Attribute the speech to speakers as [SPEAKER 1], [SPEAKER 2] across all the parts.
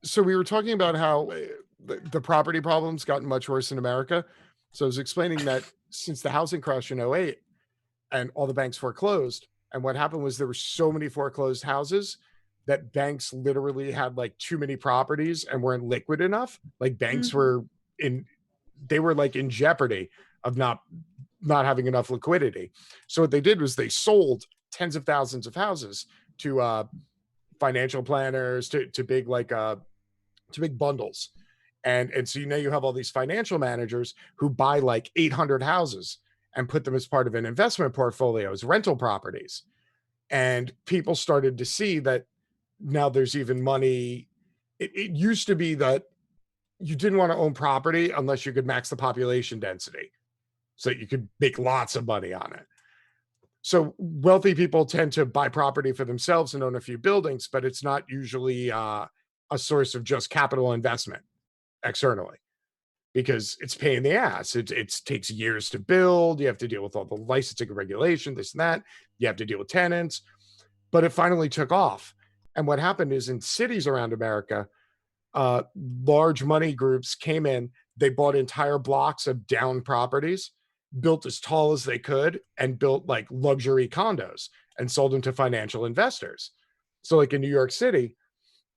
[SPEAKER 1] So we were talking about how the property problems gotten much worse in America. So I was explaining that since the housing crash in '08 and all the banks foreclosed, and what happened was there were so many foreclosed houses that banks literally had like too many properties and weren't liquid enough. Like banks
[SPEAKER 2] Mhm.
[SPEAKER 1] were in, they were like in jeopardy of not having enough liquidity. So what they did was they sold tens of thousands of houses to financial planners, to big to big bundles. And so you have all these financial managers who buy like 800 houses and put them as part of an investment portfolio as rental properties. And people started to see that now there's even money. It used to be that you didn't want to own property unless you could max the population density so that you could make lots of money on it. So wealthy people tend to buy property for themselves and own a few buildings, but it's not usually a source of just capital investment externally, because it's pain in the ass. It takes years to build. You have to deal with all the licensing and regulation, this and that. You have to deal with tenants, but it finally took off. And what happened is in cities around America, large money groups came in, they bought entire blocks of down properties, built as tall as they could, and built like luxury condos and sold them to financial investors. So, like in New York City,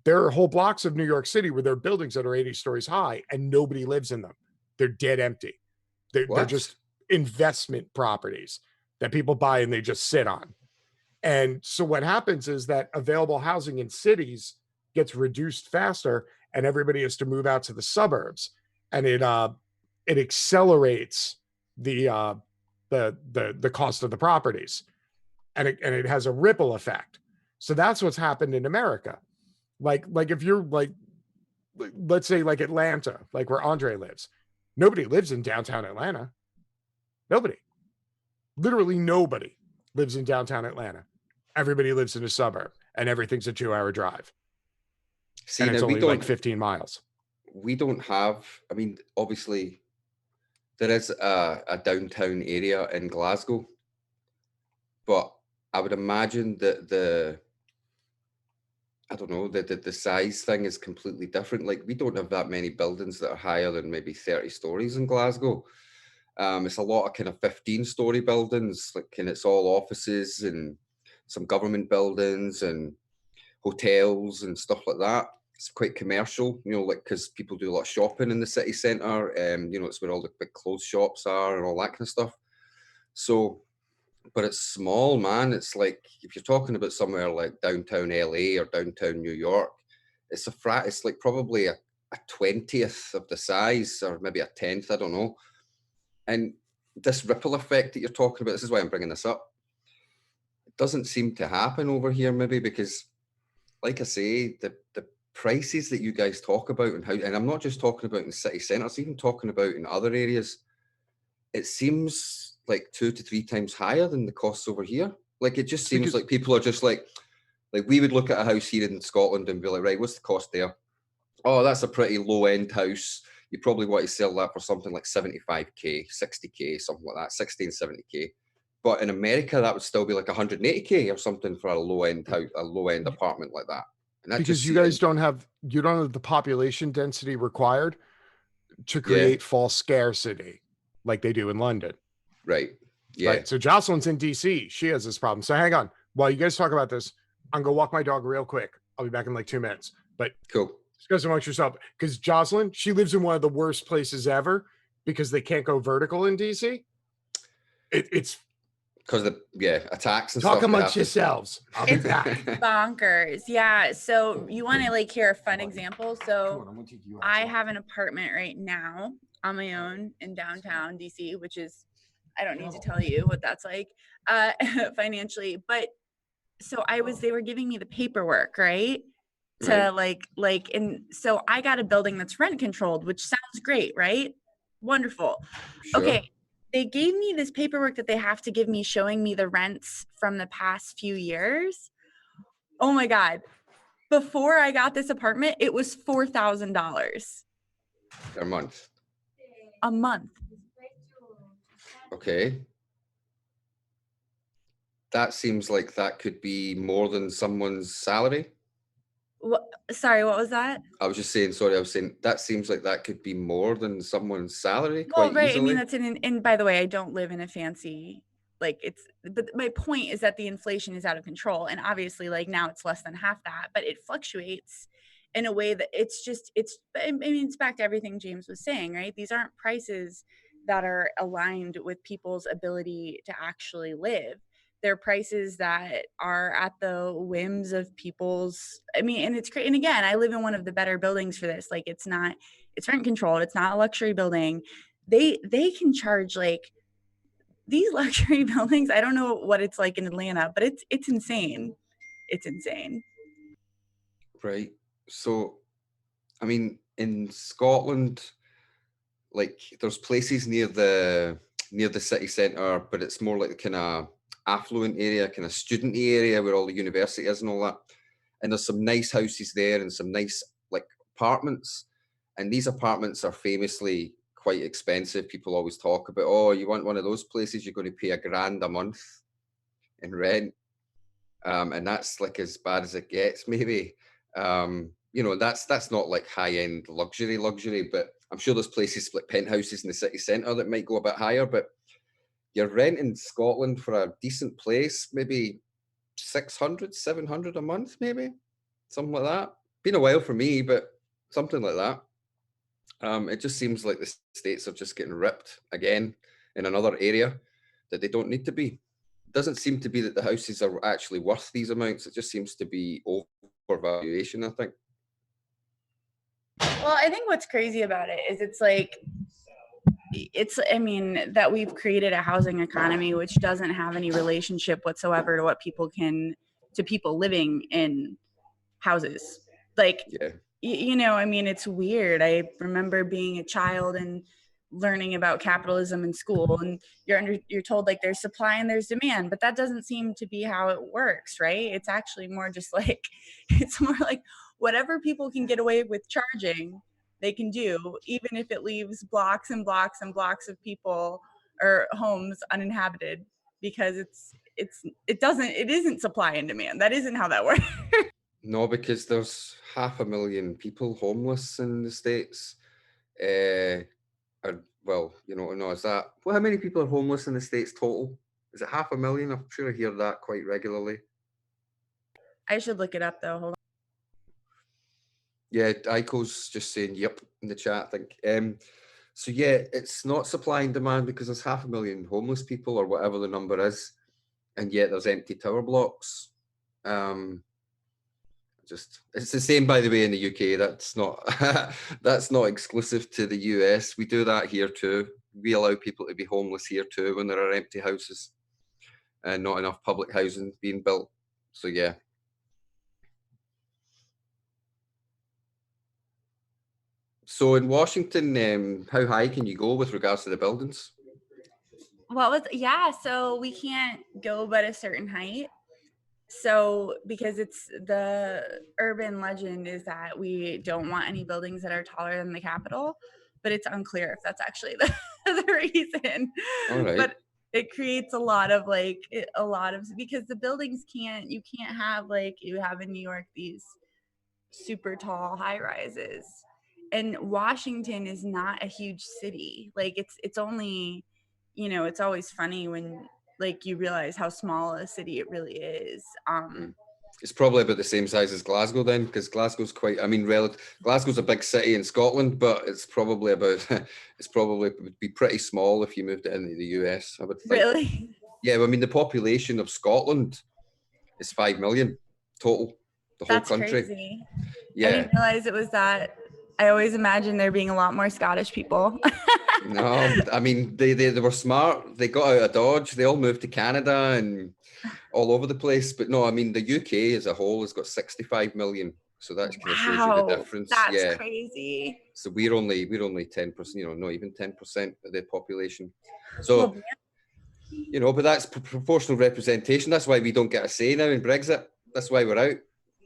[SPEAKER 1] there are whole blocks of New York City where there are buildings that are 80 stories high and nobody lives in them. They're dead empty. They're
[SPEAKER 3] What?
[SPEAKER 1] just investment properties that people buy and they just sit on. And so what happens is that available housing in cities gets reduced faster and everybody has to move out to the suburbs. And it accelerates the the cost of the properties, and it has a ripple effect. So that's what's happened in America. Like if you're like, let's say like Atlanta, like where Andre lives, nobody lives in downtown Atlanta. Nobody, literally nobody lives in downtown Atlanta. Everybody lives in a suburb and everything's a 2 hour drive.
[SPEAKER 3] See,
[SPEAKER 1] And
[SPEAKER 3] now
[SPEAKER 1] it's only like 15 miles.
[SPEAKER 3] we don't have, I mean, obviously there is a downtown area in Glasgow, but I would imagine that I don't know, the size thing is completely different. Like we don't have that many buildings that are higher than maybe 30 stories in Glasgow. It's a lot of kind of 15-story buildings, like, and it's all offices and some government buildings and hotels and stuff like that. It's quite commercial, you know, like because people do a lot of shopping in the city centre. You know, it's where all the big clothes shops are and all that kind of stuff. So, but it's small, man. It's like if you're talking about somewhere like downtown LA or downtown New York, it's like probably a 20th of the size, or maybe a tenth. I don't know. And this ripple effect that you're talking about, this is why I'm bringing this up. It doesn't seem to happen over here, maybe because, like I say, the prices that you guys talk about and how, and I'm not just talking about in city centres, even talking about in other areas, it seems like 2 to 3 times higher than the costs over here. Like it just
[SPEAKER 1] It's
[SPEAKER 3] seems
[SPEAKER 1] because
[SPEAKER 3] like people are just like we would look at a house here in Scotland and be like, right, what's the cost there? Oh, that's a pretty low end house. You probably want to sell that for something like 75K, 60K, something like that, 60 and 70K. But in America, that would still be like 180K or something for a low end house, a low end apartment like that. And that
[SPEAKER 1] because
[SPEAKER 3] just,
[SPEAKER 1] you guys don't have the population density required to
[SPEAKER 3] yeah,
[SPEAKER 1] create false scarcity like they do in London.
[SPEAKER 3] right. Yeah,
[SPEAKER 1] Right. So Jocelyn's in DC. She has this problem. So hang on. While you guys talk about this, I'm gonna walk my dog real quick. I'll be back in like 2 minutes. But
[SPEAKER 3] cool.
[SPEAKER 1] discuss amongst yourself, because Jocelyn, she lives in one of the worst places ever because they can't go vertical in DC. It's
[SPEAKER 3] Because yeah, attacks and
[SPEAKER 1] talk
[SPEAKER 3] stuff, they
[SPEAKER 1] amongst
[SPEAKER 3] have to.
[SPEAKER 1] yourselves. I'll be
[SPEAKER 2] It's
[SPEAKER 1] back.
[SPEAKER 2] bonkers. Yeah. So you want to like hear a fun example? So
[SPEAKER 1] I'm gonna take you
[SPEAKER 2] I
[SPEAKER 1] outside.
[SPEAKER 2] have an apartment right now on my own in downtown DC, which is, I don't need to tell you what that's like financially. But so they were giving me the paperwork, right?
[SPEAKER 3] Right.
[SPEAKER 2] To and so I got a building that's rent controlled, which sounds great, right? Wonderful.
[SPEAKER 3] Sure.
[SPEAKER 2] Okay. They gave me this paperwork that they have to give me showing me the rents from the past few years. Oh my God. Before I got this apartment, it was $4,000
[SPEAKER 3] Per month.
[SPEAKER 2] a month.
[SPEAKER 3] Okay. That seems like that could be more than someone's salary.
[SPEAKER 2] Sorry, what was that?
[SPEAKER 3] I was just saying, sorry, I was saying that seems like that could be more than someone's salary
[SPEAKER 2] Well,
[SPEAKER 3] quite
[SPEAKER 2] right. I mean,
[SPEAKER 3] easily.
[SPEAKER 2] that's and by the way, I don't live in a fancy, like but my point is that the inflation is out of control. And obviously, like now it's less than half that, but it fluctuates in a way that I mean, it's back to everything James was saying, right? These aren't prices that are aligned with people's ability to actually live. They're prices that are at the whims of people's, I mean, and it's great. And again, I live in one of the better buildings for this. Like it's rent controlled. It's not a luxury building. They can charge like these luxury buildings. I don't know what it's like in Atlanta, but it's insane. It's insane.
[SPEAKER 3] Right. So, I mean, in Scotland, like there's places near the city centre, but it's more like the kind of affluent area, kind of studenty area where all the university is and all that. And there's some nice houses there and some nice like apartments. And these apartments are famously quite expensive. People always talk about, oh, you want one of those places, you're going to pay $1,000 a month in rent. And that's like as bad as it gets, maybe. You know, that's not like high-end luxury, but I'm sure there's places like penthouses in the city centre that might go a bit higher, but you're renting Scotland for a decent place, maybe 600, 700 a month, maybe something like that. Been a while for me, but something like that. It just seems like the States are just getting ripped again in another area that they don't need to be. It doesn't seem to be that the houses are actually worth these amounts. It just seems to be overvaluation, I think.
[SPEAKER 2] Well, I think what's crazy about it is I mean, that we've created a housing economy which doesn't have any relationship whatsoever to people living in houses. Like,
[SPEAKER 3] Yeah.
[SPEAKER 2] you know, I mean, it's weird. I remember being a child and learning about capitalism in school, and you're told like there's supply and there's demand, but that doesn't seem to be how it works, right? It's actually more just like it's more like whatever people can get away with charging, they can do, even if it leaves blocks and blocks and blocks of people or homes uninhabited, because it isn't supply and demand. That isn't how that works.
[SPEAKER 3] No, because there's 500,000 people homeless in the States. Well, you know, no, is that, well, how many people are homeless in the States total? Is it 500,000? I'm sure I hear that quite regularly.
[SPEAKER 2] I should look it up though. Hold on.
[SPEAKER 3] Yeah, Aiko's just saying yep in the chat, I think. So yeah, it's not supply and demand because there's 500,000 homeless people or whatever the number is, and yet there's empty tower blocks. It's the same, by the way, in the UK. That's not that's not exclusive to the US. We do that here too. We allow people to be homeless here too when there are empty houses and not enough public housing being built. So yeah. So in Washington, how high can you go with regards to the buildings?
[SPEAKER 2] So we can't go but a certain height. So because it's the urban legend is that we don't want any buildings that are taller than the Capitol, but it's unclear if that's actually the reason.
[SPEAKER 3] All right.
[SPEAKER 2] But it creates a lot of because the buildings you can't have like you have in New York, these super tall high rises. And Washington is not a huge city. Like it's only, you know, it's always funny when like you realize how small a city it really is.
[SPEAKER 3] It's probably about the same size as Glasgow then, because Glasgow's quite, I mean, Glasgow's a big city in Scotland, but it's probably would be pretty small if you moved it into the US, I would think.
[SPEAKER 2] Really?
[SPEAKER 3] Yeah, I mean, the population of Scotland is 5 million total, the whole
[SPEAKER 2] That's
[SPEAKER 3] country.
[SPEAKER 2] crazy.
[SPEAKER 3] Yeah.
[SPEAKER 2] I didn't realize it was that. I always imagined there being a lot more Scottish people.
[SPEAKER 3] No, I mean, they were smart. They got out of Dodge. They all moved to Canada and all over the place. But no, I mean, the UK as a whole has got 65 million. So that kind of shows you the difference.
[SPEAKER 2] That's crazy.
[SPEAKER 3] So we're only 10%, you know, not even 10% of the population. So, you know, but that's proportional representation. That's why we don't get a say now in Brexit. That's why we're out.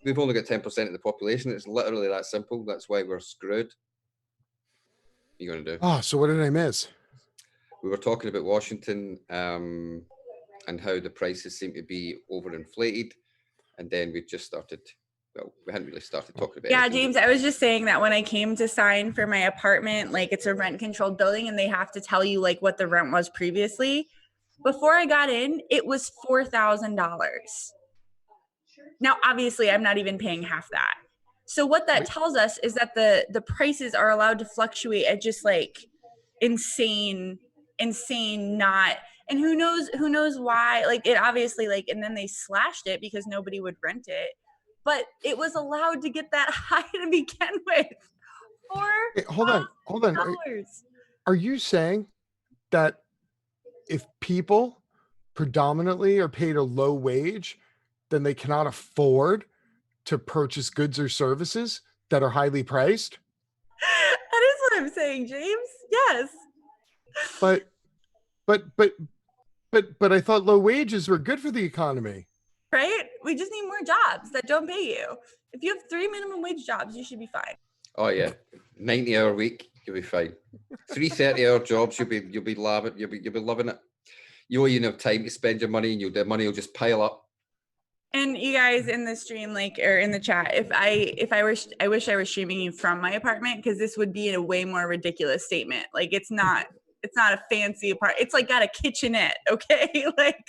[SPEAKER 3] We've only got 10% of the population. It's literally that simple. That's why we're screwed. What are you going to do?
[SPEAKER 1] Oh, so what did I miss?
[SPEAKER 3] We were talking about Washington and how the prices seem to be overinflated. And then we just started well, we hadn't really started talking about
[SPEAKER 2] Yeah,
[SPEAKER 3] anything.
[SPEAKER 2] James, I was just saying that when I came to sign for my apartment, like it's a rent controlled building and they have to tell you like what the rent was previously. Before I got in, it was $4,000. Now, obviously, I'm not even paying half that. So what that tells us is that the prices are allowed to fluctuate at just like insane not, and who knows why, like it obviously, like, and then they slashed it because nobody would rent it, but it was allowed to get that high to begin with.
[SPEAKER 1] Hey, hold on.
[SPEAKER 2] $4,000.
[SPEAKER 1] Are you saying that if people predominantly are paid a low wage, then they cannot afford to purchase goods or services that are highly priced?
[SPEAKER 2] That is what I'm saying, James. Yes.
[SPEAKER 1] But I thought low wages were good for the economy.
[SPEAKER 2] Right? We just need more jobs that don't pay you. If you have 3 minimum wage jobs, you should be fine.
[SPEAKER 3] Oh yeah, 90-hour week, you'll be fine. 3 30-hour jobs, you'll be loving it. You won't even have time to spend your money, and the money will just pile up.
[SPEAKER 2] And you guys in the stream, like, or in the chat, I wish I was streaming you from my apartment, because this would be a way more ridiculous statement. Like, it's not a fancy apartment. It's like got a kitchenette, okay? Like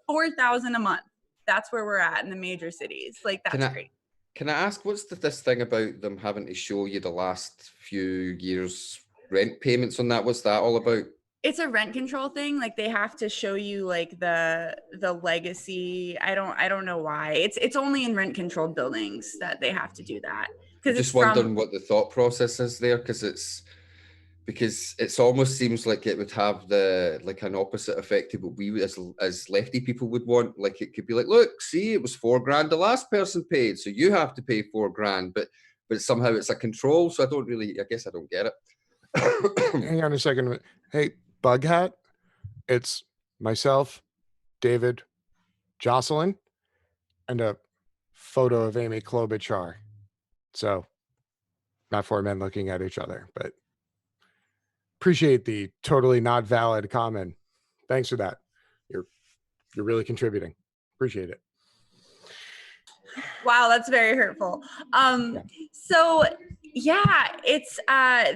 [SPEAKER 2] $4,000 a month. That's where we're at in the major cities. Like, that's great.
[SPEAKER 3] Can I ask, what's this thing about them having to show you the last few years' rent payments on that? What's that all about?
[SPEAKER 2] It's a rent control thing. Like, they have to show you like the legacy. I don't know why. It's only in rent controlled buildings that they have to do that.
[SPEAKER 3] I'm just wondering what the thought process is there, because it's almost seems like it would have an opposite effect to what we as lefty people would want. Like, it could be like, look, see, it was $4,000 the last person paid, so you have to pay $4,000, but somehow it's a control. So I guess I don't get it.
[SPEAKER 1] Hang on a second. Hey, Bug Hat, it's myself, David, Jocelyn, and a photo of Amy Klobuchar. So, not 4 men looking at each other, but appreciate the totally not valid comment. Thanks for that. You're really contributing. Appreciate it.
[SPEAKER 2] Wow, that's very hurtful. So yeah, it's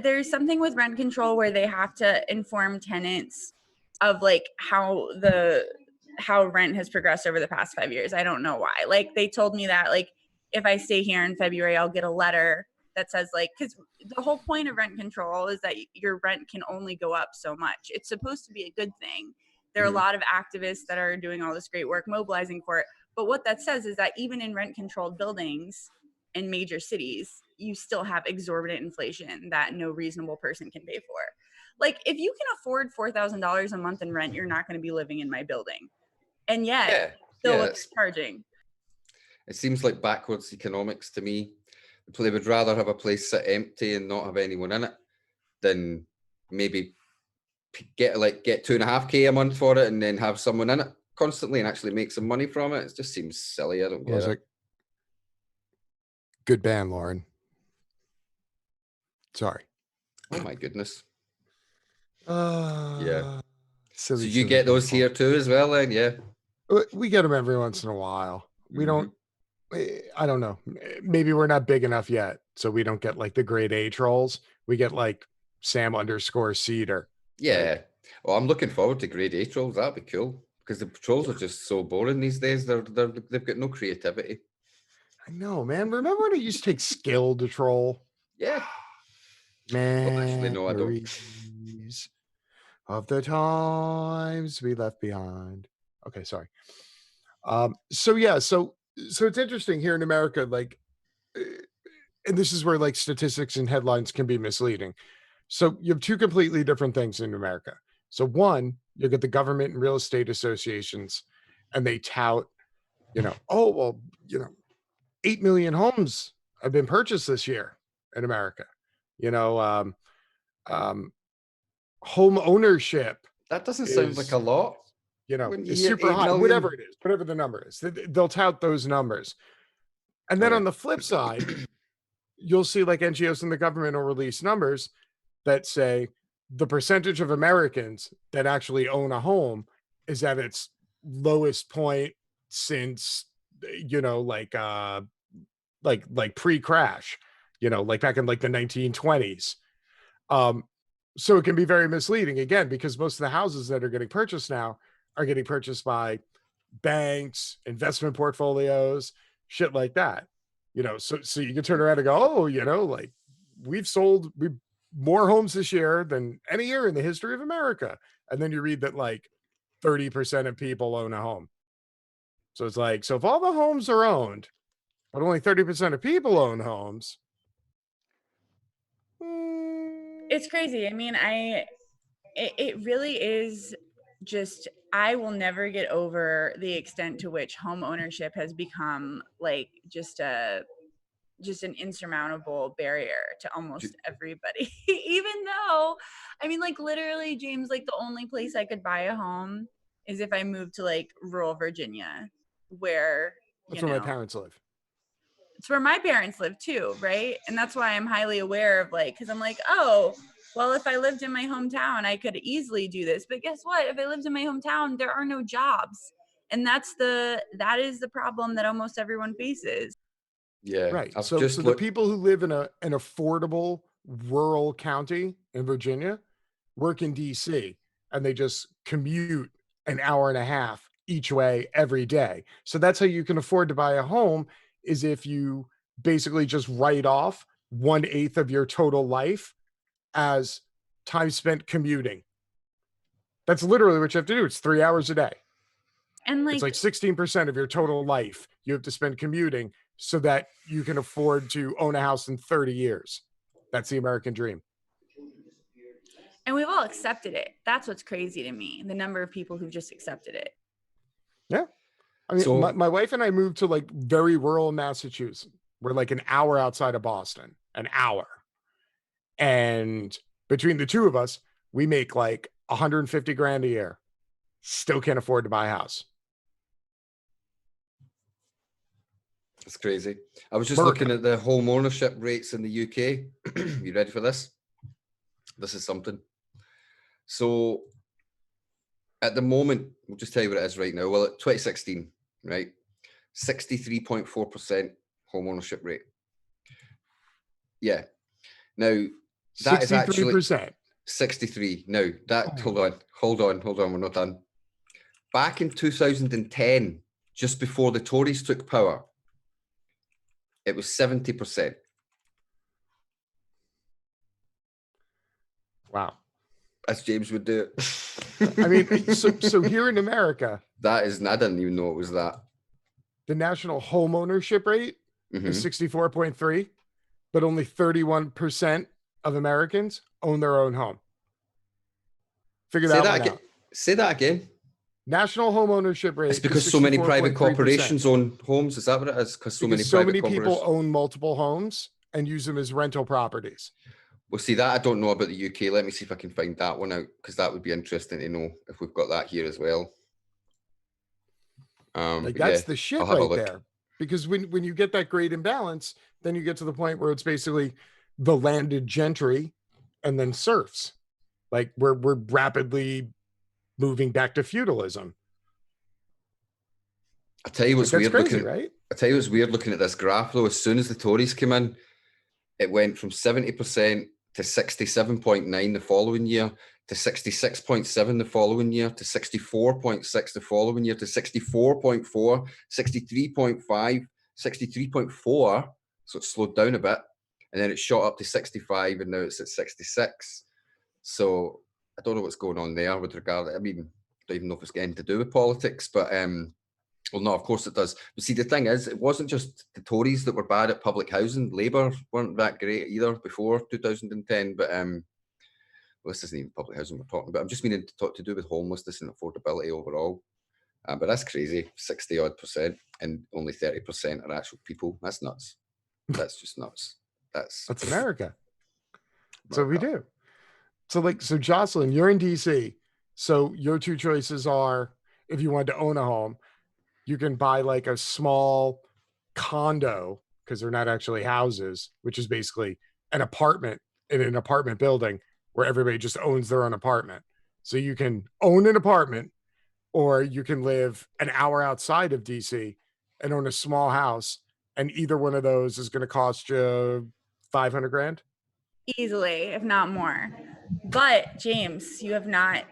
[SPEAKER 2] there's something with rent control where they have to inform tenants of like how rent has progressed over the past 5 years. I don't know why. Like, they told me that like if I stay here in February, I'll get a letter that says like, because the whole point of rent control is that your rent can only go up so much. It's supposed to be a good thing. There are a lot of activists that are doing all this great work mobilizing for it. But what that says is that even in rent controlled buildings in major cities, you still have exorbitant inflation that no reasonable person can pay for. Like, if you can afford $4,000 a month in rent, you're not going to be living in my building. And yet, still charging.
[SPEAKER 3] It seems like backwards economics to me. They would rather have a place sit empty and not have anyone in it than maybe get $2.5K a month for it and then have someone in it constantly and actually make some money from it. It just seems silly. I don't get it.
[SPEAKER 1] Good band, Lauren. Sorry.
[SPEAKER 3] Oh my goodness.
[SPEAKER 1] Yeah.
[SPEAKER 3] So you get those here too as well, then? Yeah.
[SPEAKER 1] We get them every once in a while. We don't. I don't know. Maybe we're not big enough yet, so we don't get like the grade A trolls. We get like Sam_Cedar.
[SPEAKER 3] Yeah. Well, I'm looking forward to grade A trolls. That'd be cool, because the trolls are just so boring these days. They've got no creativity.
[SPEAKER 1] I know, man. Remember when it used to take skill to troll?
[SPEAKER 3] Yeah.
[SPEAKER 1] Man,
[SPEAKER 3] well, actually, no, I don't.
[SPEAKER 1] Of the times we left behind. Okay, sorry. So it's interesting here in America, like, and this is where like statistics and headlines can be misleading. So you have two completely different things in America. So one, you get the government and real estate associations, and they tout, 8 million homes have been purchased this year in America. Home ownership.
[SPEAKER 3] That doesn't sound like a lot.
[SPEAKER 1] It's super high, whatever it is, whatever the number is. They'll tout those numbers. And then on the flip side, you'll see like NGOs and the government will release numbers that say the percentage of Americans that actually own a home is at its lowest point since, like pre-crash, you know, like back in like the 1920s. So it can be very misleading again, because most of the houses that are getting purchased now are getting purchased by banks, investment portfolios, shit like that. You know, so you can turn around and go, oh, you know, like we've more homes this year than any year in the history of America. And then you read that like 30% of people own a home. So it's like, so if all the homes are owned, but only 30% of people own homes.
[SPEAKER 2] It's crazy. I mean, it really is just, I will never get over the extent to which home ownership has become like just an insurmountable barrier to almost everybody. Even though, I mean, like literally, James, like the only place I could buy a home is if I moved to like rural Virginia, where
[SPEAKER 1] That's where my parents live.
[SPEAKER 2] it's where my parents live too, right? And that's why I'm highly aware of like, because I'm like, oh, well, if I lived in my hometown, I could easily do this. But guess what? If I lived in my hometown, there are no jobs. And that is the problem that almost everyone faces.
[SPEAKER 3] Yeah.
[SPEAKER 1] Right.
[SPEAKER 3] I've
[SPEAKER 1] So
[SPEAKER 3] just
[SPEAKER 1] the
[SPEAKER 3] looked.
[SPEAKER 1] people who live in an affordable rural county in Virginia work in DC, and they just commute an hour and a half each way every day. So that's how you can afford to buy a home, is if you basically just write off 1/8 of your total life as time spent commuting. That's literally what you have to do. It's 3 hours a day.
[SPEAKER 2] And
[SPEAKER 1] It's
[SPEAKER 2] like,
[SPEAKER 1] like 16% of your total life you have to spend commuting so that you can afford to own a house in 30 years. That's the American dream.
[SPEAKER 2] and we've all accepted it. That's what's crazy to me. The number of people who've just accepted it.
[SPEAKER 1] Yeah. I mean,
[SPEAKER 3] So
[SPEAKER 1] my wife and I moved to like very rural Massachusetts. We're like an hour outside of Boston, an hour. And between the two of us, we make like 150 grand a year. Still can't afford to buy a house.
[SPEAKER 3] it's crazy. I was just
[SPEAKER 1] America.
[SPEAKER 3] looking at the home ownership rates in the UK. You ready for this? This is something. So at the moment, we'll just tell you what it is right now. Well, at 2016, right? 63.4% home ownership rate. Yeah. Now, that is actually
[SPEAKER 1] 63%.
[SPEAKER 3] 63. Now, that, hold on, we're not done. Back in 2010, just before the Tories took power, it was 70%.
[SPEAKER 1] Wow.
[SPEAKER 3] As James would do it.
[SPEAKER 1] I mean, so here in America,
[SPEAKER 3] that is, I didn't even know it was that.
[SPEAKER 1] the national home ownership rate is 64.3, but only 31% of Americans own their own home. Figure that one out.
[SPEAKER 3] Say that again.
[SPEAKER 1] National home ownership rate.
[SPEAKER 3] It's because so many private corporations own homes. Is that what it is? Because so many
[SPEAKER 1] people own multiple homes and use them as rental properties.
[SPEAKER 3] Well, see, that I don't know about the UK. Let me see if I can find that one out, because that would be interesting to know if we've got that here as well.
[SPEAKER 1] Like that's the shit right there. Because when you get that great imbalance, then you get to the point where it's basically the landed gentry and then serfs. Like we're rapidly moving back to feudalism.
[SPEAKER 3] I tell you what's weird.
[SPEAKER 1] Crazy, right?
[SPEAKER 3] I tell you what's weird looking at this graph though. As soon as the Tories came in, it went from 70% to 67.9 the following year, to 66.7 the following year, to 64.6 the following year, to 64.4, 63.5, 63.4. So it slowed down a bit, and then it shot up to 65, and now it's at 66. So I don't know what's going on there with regard. I mean, I don't even know if it's getting to do with politics, but well, no, of course it does. But see, the thing is, it wasn't just the Tories that were bad at public housing. Labour weren't that great either before 2010. But well, this isn't even public housing we're talking about. I'm just meaning to do with homelessness and affordability overall. But that's crazy, 60-odd%, and only 30% are actual people. That's nuts. That's just nuts. That's
[SPEAKER 1] America. So we do. So Jocelyn, you're in DC. So your two choices are, if you wanted to own a home, you can buy like a small condo, because they're not actually houses, which is basically an apartment in an apartment building where everybody just owns their own apartment. So you can own an apartment, or you can live an hour outside of DC and own a small house and either one of those is going to cost you 500 grand.
[SPEAKER 2] Easily, if not more. But James, you have not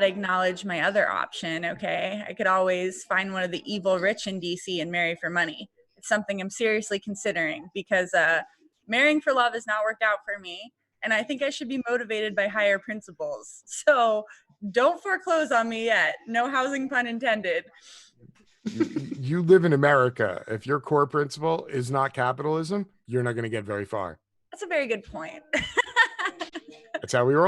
[SPEAKER 2] acknowledged my other option. Okay, I could always find one of the evil rich in DC and marry for money. It's something I'm seriously considering, because marrying for love has not worked out for me, and I think I should be motivated by higher principles. So don't foreclose on me yet. No housing pun intended.
[SPEAKER 1] You live in America. If your core principle is not capitalism, you're not going to get very far.
[SPEAKER 2] That's a very good point.
[SPEAKER 1] That's how we roll.